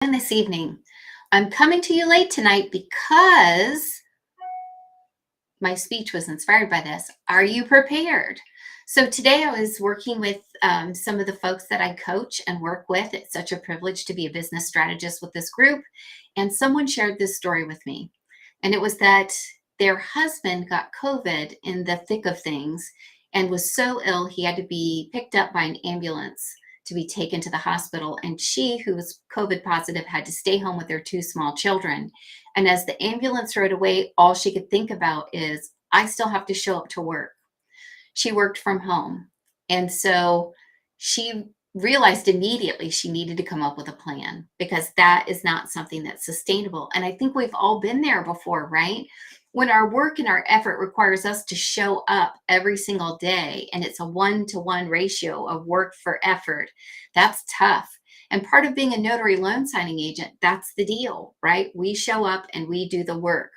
This evening. I'm coming to you late tonight because my speech was inspired by this. Are you prepared? So today I was working with some of the folks that I coach and work with. It's such a privilege to be a business strategist with this group. And someone shared this story with me. And it was that their husband got COVID in the thick of things and was so ill he had to be picked up by an ambulance to be taken to the hospital. And she, who was COVID positive, had to stay home with their two small children. And as the ambulance rode away, all she could think about is, I still have to show up to work. She worked from home. And so she realized immediately she needed to come up with a plan because that is not something that's sustainable. And I think we've all been there before, right? When our work and our effort requires us to show up every single day and it's a 1-to-1 ratio of work for effort, that's tough. And part of being a notary loan signing agent, that's the deal, right? We show up and we do the work.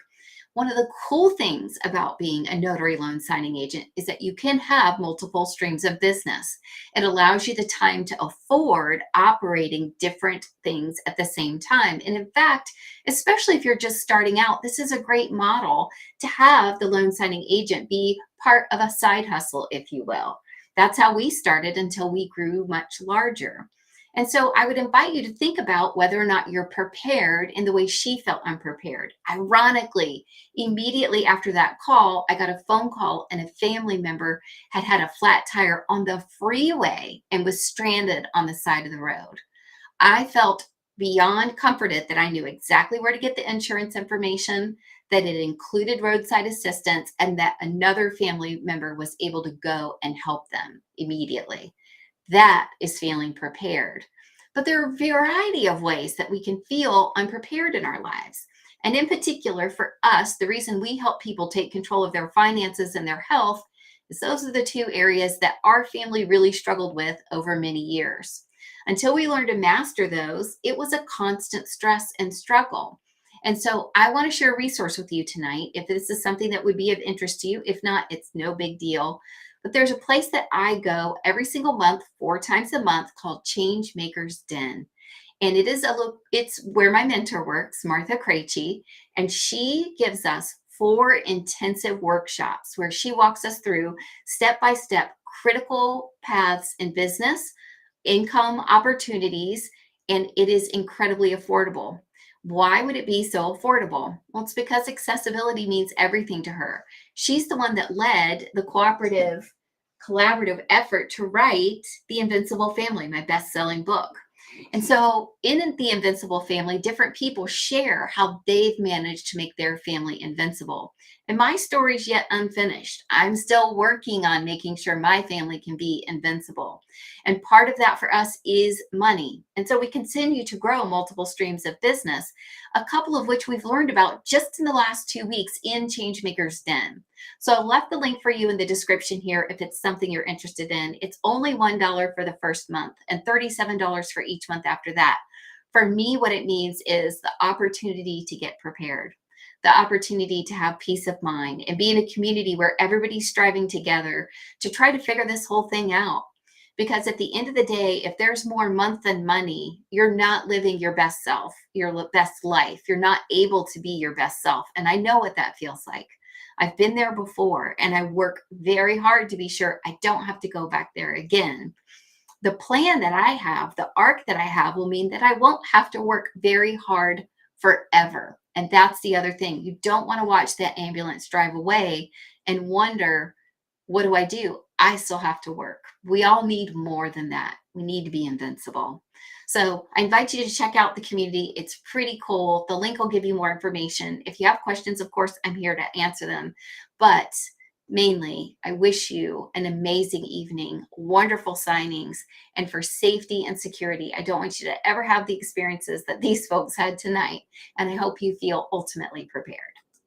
One of the cool things about being a notary loan signing agent is that you can have multiple streams of business. It allows you the time to afford operating different things at the same time. And in fact, especially if you're just starting out, this is a great model to have the loan signing agent be part of a side hustle, if you will. That's how we started until we grew much larger. And so I would invite you to think about whether or not you're prepared in the way she felt unprepared. Ironically, immediately after that call, I got a phone call and a family member had had a flat tire on the freeway and was stranded on the side of the road. I felt beyond comforted that I knew exactly where to get the insurance information, that it included roadside assistance, and that another family member was able to go and help them immediately. That is feeling prepared. But there are a variety of ways that we can feel unprepared in our lives. And in particular, for us, the reason we help people take control of their finances and their health is those are the two areas that our family really struggled with over many years. Until we learned to master those, it was a constant stress and struggle. And so I want to share a resource with you tonight if this is something that would be of interest to you. If not, it's no big deal. But there's a place that I go every single month, 4 times a month, called Change Makers Den. And it's where my mentor works, Martha Krejci, and she gives us 4 intensive workshops where she walks us through step by step critical paths in business, income opportunities, and it is incredibly affordable. Why would it be so affordable? Well, it's because accessibility means everything to her. She's the one that led the collaborative effort to write The Invincible Family, my best-selling book. And so in The Invincible Family, different people share how they've managed to make their family invincible. And my story's yet unfinished. I'm still working on making sure my family can be invincible. And part of that for us is money. And so we continue to grow multiple streams of business, a couple of which we've learned about just in the last 2 weeks in Changemakers Den. So I left the link for you in the description here if it's something you're interested in. It's only $1 for the first month and $37 for each month after that. For me, what it means is the opportunity to get prepared, the opportunity to have peace of mind and be in a community where everybody's striving together to try to figure this whole thing out. Because at the end of the day, if there's more month than money, you're not living your best self, your best life. You're not able to be your best self. And I know what that feels like. I've been there before, and I work very hard to be sure I don't have to go back there again. The plan that I have, the arc that I have, will mean that I won't have to work very hard forever. And that's the other thing. You don't want to watch that ambulance drive away and wonder, what do I do? I still have to work. We all need more than that. We need to be invincible. So I invite you to check out the community. It's pretty cool. The link will give you more information. If you have questions, of course, I'm here to answer them. But mainly, I wish you an amazing evening, wonderful signings, and for safety and security. I don't want you to ever have the experiences that these folks had tonight. And I hope you feel ultimately prepared.